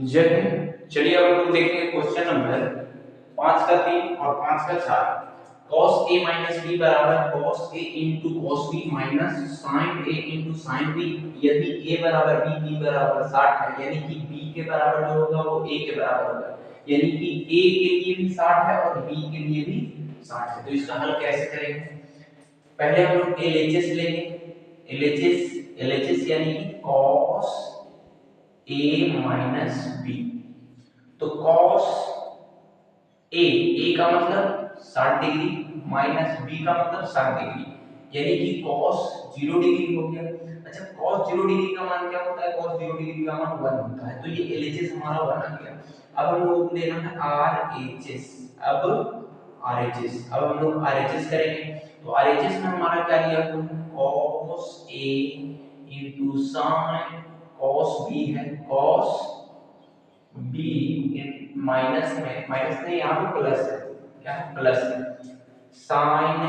जय हिंद। चलिए अब हम लोग देखेंगे क्वेश्चन नंबर 5 का 3 और 5 का 4। cos a minus b बराबर cos a into cos b minus sin a into sin b। यदि a बराबर b बराबर 60 है, यानी कि b के बराबर जो होगा वो a के बराबर होगा, यानी कि a के लिए भी 60 है और b के लिए भी 60 है। तो इसका हल कैसे करेंगे? पहले हम लोग LHS लेंगे। LHS यानी कि cos a minus b। तो cos a का मतलब 60 डिग्री माइनस b का मतलब 60 डिग्री, यानी कि cos 0 डिग्री हो गया। अच्छा, cos 0 डिग्री का मान क्या होता है? cos 0 डिग्री का मान 1 होता है। तो ये LHS हमारा 1 आ गया। अब हम लोग लेना है RHS। अब हम लोग RHS करेंगे। तो RHS में हमारा क्या लिया हुआ है? cos a into sin cos b है, cos b इन माइनस में, माइनस नहीं यहाँ पे प्लस है, क्या है? प्लस है। sin a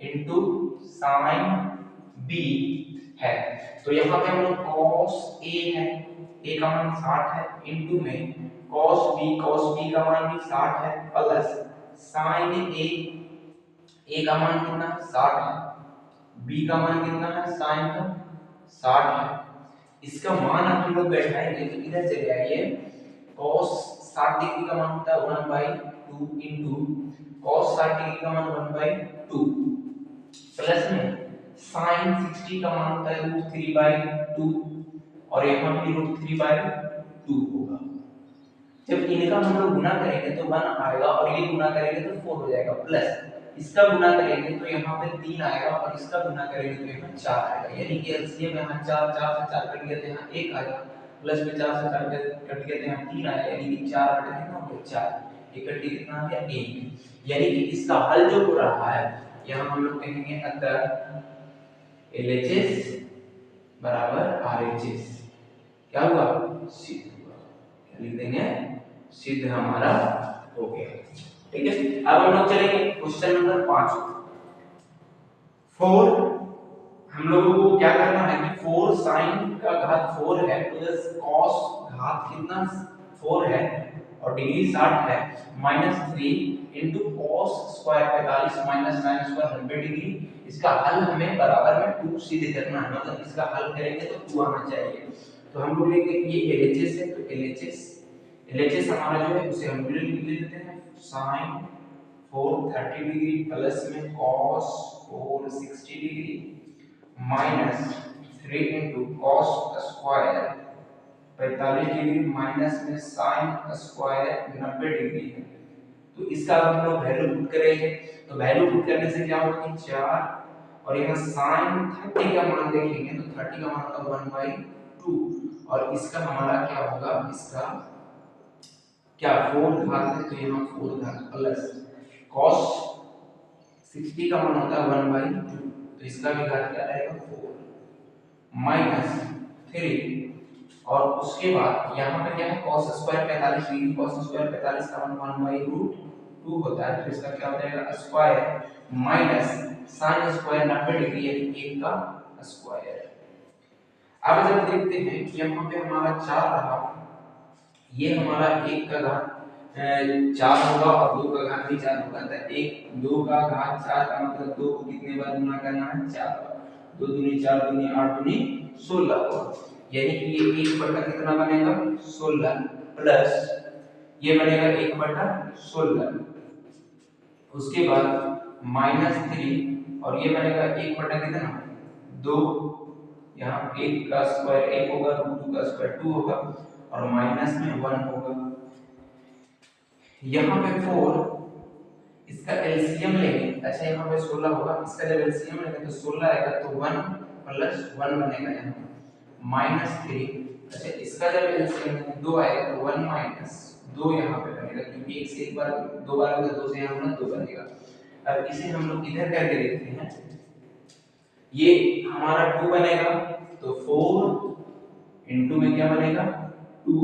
into sin b है। तो यहाँ पे हम लोग cos a है, a का मान 60 है, इनटू में cos b का मान भी 60 है, प्लस sin a का मान कितना है? 60 है, b का मान कितना है? sin का 60 है। इसका मान आप हम लोग बैठाएंगे तो इधर चले आइए। cos 60 डिग्री का मान होता है 1/2 इनटू cos 60 डिग्री का मान 1/2 प्लस में sin 60 का मान होता है √3/2 और यहाँ भी √3/2 होगा। जब इनका हम लोग गुना करेंगे तो 1 आएगा और ये गुना करेंगे तो 4 हो जाएगा, प्लस इसका गुना करेंगे तो यहाँ पे 3 आएगा और इसका गुना करेंगे तो यहाँ 4 आएगा, यानी कि एलसीएम यहाँ 4 से 4 कट गया तो यहाँ 1 आएगा, प्लस में 4 से 4 कट गया तो यहाँ 3 आएगा, यानी कि 4 बटे कितना हो गया? 4। एक कट के कितना आ गया? 1। यानी कि इसका हल जो हो रहा है यहाँ हम लोग कहेंगे अतः LHS बराबर RHS। क्या हुआ? सिद्ध हुआ। क्या लिख देंगे? सिद्ध हमारा हो गया। ठीक है, अब हम लोग चलेंगे क्वेश्चन नंबर 5। 4 हम लोगों को क्या करना है कि 4 sin का घात 4 है प्लस cos घात कितना 4 है और डिग्री 60 है, -3 into cos square 45 minus sin square 90 degree. इसका हल हमें बराबर में 2 सिद्ध करना है, मतलब इसका हल करेंगे तो 2 आना चाहिए। तो हम लोग लेंगे ये LHS है, तो LHS हमारा जो है उसे हम लिख लेते हैं sin 4 30 डिग्री प्लस में cos 4 60 degree minus 3 into cos square 45 degree minus में sin स्क्वायर 90 डिग्री है। तो इसका हम लोग वैल्यू पुट करेंगे, तो वैल्यू पुट करने से क्या होगा कि 4 और यहाँ sin 30 का मान देखेंगे तो 30 का मान होगा 1/2 और इसका हमारा क्या होगा? इसका क्या 4 घात है तो यहाँ 4 घात प्लस cos 60 का मान होता है 1/2 तो इसका भी घात क्या रहेगा? 4 माइनस 3 और उसके बाद यहाँ पे क्या है? cos square 45 degree, cos square 45 का मान 1/√2 होता है, तो इसका क्या हो जाएगा? Square minus sin square 90 degree यानी 1 का स्क्वायर। अब जब देखते हैं कि यहाँ पे हमारा 4 रहा, ये हमारा 1 का घात 4 होगा और 2 का घात भी 4 होगा, तो 2 का घात 4 का मतलब 2 को कितने बार गुना करना है? 4 बार। 2 दूनी 4 दूनी 8 दूनी 16 होगा, यानी कि ये 1 बटा कितना बनेगा? 16 प्लस ये बनेगा 1/16। उसके बाद -3 और ये बनेगा 1 बटा कितना? 2। यहाँ 1 का स्क्वायर 1 होगा, 2 का स्क्वायर 2 होगा और माइनस में 1 होगा। यहाँ पे 4 इसका एलसीएम लेंगे। अच्छा, यहाँ पे 16 होगा, इसका जब एलसीएम लेंगे तो 16 आएगा तो 1 प्लस 1 बनेगा यहाँ -3। अच्छा, इसका जब एलसीएम लेंगे 2 आएगा तो 1 माइनस 2 यहाँ पे बनेगा, क्योंकि 1 से एक बार 2 बार होगा, 2 से यहाँ 2 बनेगा। अब इसे हम लोग इधर करके देखते हैं, ये हमारा 2 बनेगा तो 4 इनटू में क्या बनेगा? 2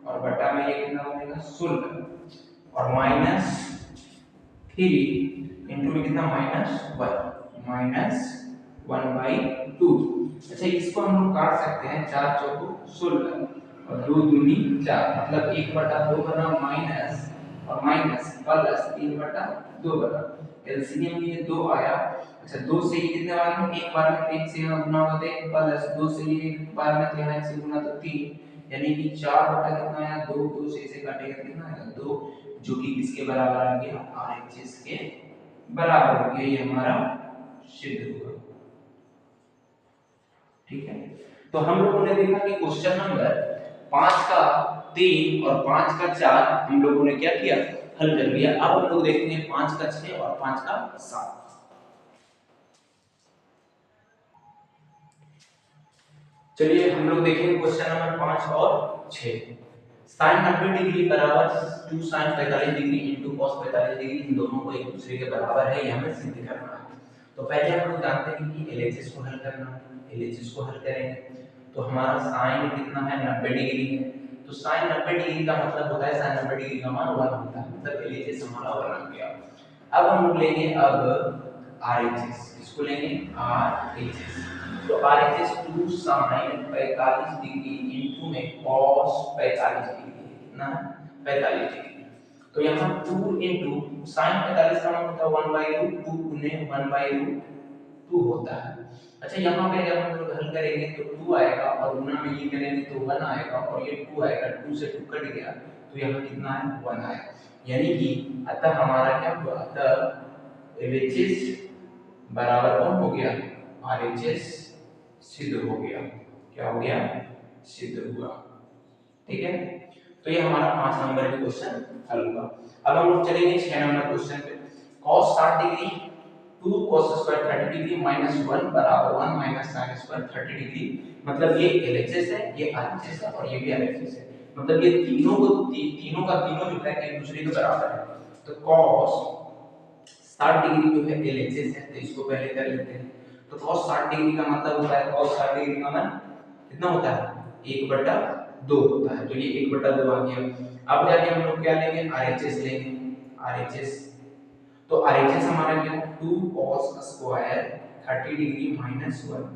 और बटा में ये कितना बनेगा? 16 और -3 इनटू में कितना? -1/2। अच्छा, इसको हम लोग काट सकते हैं, 4 चौको 16 और 2 दूनी 4, मतलब 1/2 बना माइनस और माइनस प्लस 3/2 बना। एलसीएम में ये 2 आया। अच्छा 2 से ये कितने बार में, एक बार में 3 से यहाँ गुना होगा तो 1 प्लस 2 से ये एक बार में तो यहाँ 1 से गुना तो 3, यानी कि 4 बटा कितना आया 2, 2 से इसे काटेगा कितना आएगा 2, जो कि किसके बराबर आ गया आरएचएस के बराबर हो गया। ये हमारा सिद्ध हुआ। ठीक है, तो हम लोगों ने देखा कि क्वेश्चन नंबर 5 का 3 और 5 का 4 हम लोगों ने क्या किया, हल कर लिया। अब हम लोग देखते हैं 5 का 6 और 5 का 7। चलिए हम लोग देखेंगे क्वेश्चन नंबर 5 और 6। sin 90 डिग्री बराबर 2 sin 45 degree into cos 45 degree, इन दोनों को एक दूसरे के बराबर है, ये हमें सिद्ध करना है। तो पहले हम लोग जानते हैं कि एलएचएस को हल करना है। एलएचएस को हल करेंगे तो हमारा sin कितना है 90 डिग्री है, तो sin 90 डिग्री का मतलब होता है sin 90 डिग्री का मान 1 होता है, मतलब एलएचएस हमारा 1 आ गया। अब हम लोग लेंगे अब आरएचएस, इसको लेंगे आरएचएस। तो आरएचएस 2 sin 45 डिग्री इनटू में cos 45 डिग्री कितना है 45 डिग्री। तो यहाँ 2 इनटू sin 45 का मान होता है 1/2, 2 गुने 1/2 होता है। अच्छा यहाँ पे जब हम लोग हल करेंगे तो 2 आएगा और गुना में ये करेंगे तो 1 आएगा और ये 2 आएगा, 2 से 2 कट गया तो यहाँ कितना है 1 आएगा। यानी कि अतः हमारा क्या हुआ, अतः एलएचएस बराबर कौन हो गया आरएचएस सिद्ध हो गया। क्या हो गया, सिद्ध हुआ। ठीक है, तो ये हमारा 5 नंबर का क्वेश्चन हल हुआ। अब हम लोग चलेंगे 6 नंबर क्वेश्चन पे। cos 60 degree 2 cos square 30 degree minus 1 बराबर 1 माइनस sin स्क्वायर 30 डिग्री, मतलब ये एलएचएस है, ये आरएचएस है और ये भी आरएचएस है, मतलब ये तीनों को तीनों का तीनों जो है एक दूसरे के बराबर है। तो cos 60 डिग्री जो है एलएचएस है, तो इसको पहले कर लेते हैं। तो cos 60 डिग्री का मतलब होता है, cos 60 डिग्री का मान कितना होता है 1/2 होता है, तो ये 1/2 आ गया। अब जाके हम लोग क्या लेंगे आरएचएस लेंगे, आरएचएस। तो आरएचएस हमारा क्या है 2 cos स्क्वायर 30 डिग्री माइनस 1,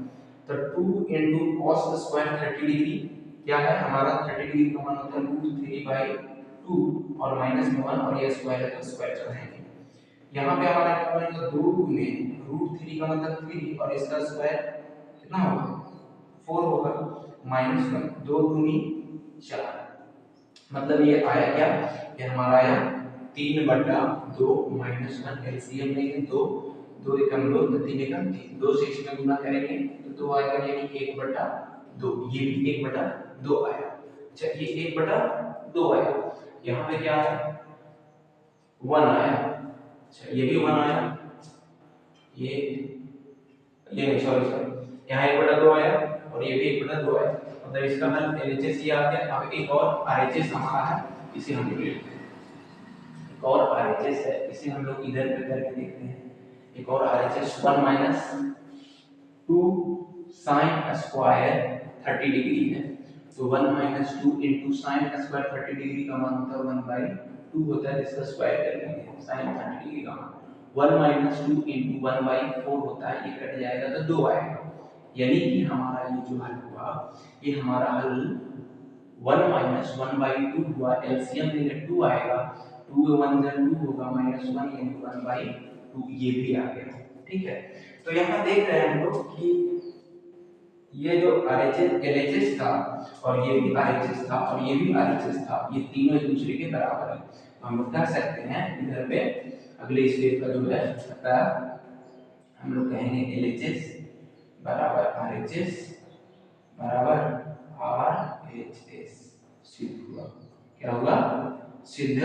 तो 2 इनटू cos स्क्वायर 30 डिग्री क्या है हमारा 30 डिग्री का मान होता है √3/2 और माइनस में 1 और ये स्क्वायर है तो स्क्वायर चढ़ाएंगे। यहाँ पे हमारा क्या बनेगा 2 गुने √3 का मतलब 3 और इसका स्क्वायर कितना होगा 4 होगा माइनस 1, 2 दूनी 4, मतलब ये आया क्या, ये हमारा आया 3/2 माइनस 1, एलसीएम लेंगे 2, 2 एकम 2, 3 एकम 3, 2 से इसमें गुना करेंगे तो 2 आएगा, यानी 1/2, ये भी 1/2 आया। अच्छा ये 1/2 आया, यहाँ पे क्या आया 1 आया। अच्छा ये भी 1 आया, ये नहीं सॉरी यहाँ 1/2 आया और ये भी 1/2 आया, मतलब इसका हल एलएचएस ये आ गया। अब एक और आरएचएस हमारा है, इसे हम लोग लेते हैं। एक और आरएचएस है, इसे हम लोग इधर पे करके देखते हैं। एक और RHS 1 minus 2 sin square 30 degree है, तो 1 minus 2 into sin square 30 degree का मान होता है 1/2 होता है, इसका स्क्वायर कर लेंगे sin 30 डिग्री का मान 1 माइनस 2 इनटू 1/4 होता है, ये कट जाएगा तो 2 आएगा। यानी कि हमारा ये जो हल हुआ, ये हमारा हल 1 माइनस 1/2 हुआ, एलसीएम लेंगे 2 आएगा, 2 में 1 जन 2 होगा माइनस 1 इनटू 1/2, ये भी आ गया। ठीक है, तो यहाँ देख रहे हैं हम लोग कि ये जो आरएचएस एलएचएस था और ये भी आरएचएस था और ये भी आरएचएस था, ये तीनों एक दूसरे के बराबर है। तो हम लोग कह सकते हैं इधर पे अगले स्टेप का जो है पता हम लोग कहेंगे एलएचएस बराबर आरएचएस बराबर आरएचएस सिद्ध हुआ। क्या हुआ, सिद्ध।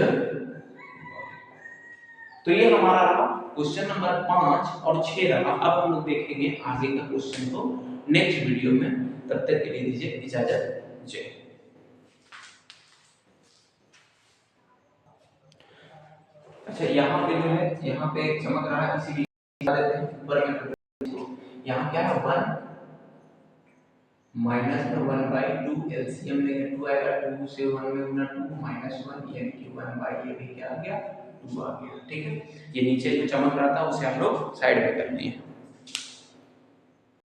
तो ये हमारा रहा क्वेश्चन नंबर 5 और 6 रहा। अब हम लोग देखेंगे आगे का क्वेश्चन को नेक्स्ट वीडियो में, तब तक के लिए दीजिए इजाजत, जय। अच्छा यहाँ पे जो है यहाँ पे चमक रहा है, इसीलिए ऊपर में यहाँ क्या है 1 माइनस में 1/2 एलसीएम लेंगे 2 आएगा, 2 से 1 में गुना 2 माइनस 1 यानी कि 1 ये भी क्या आ गया 2 आ गया। ठीक है, ये नीचे जो चमक रहा था उसे हम लोग साइड में कर लिए।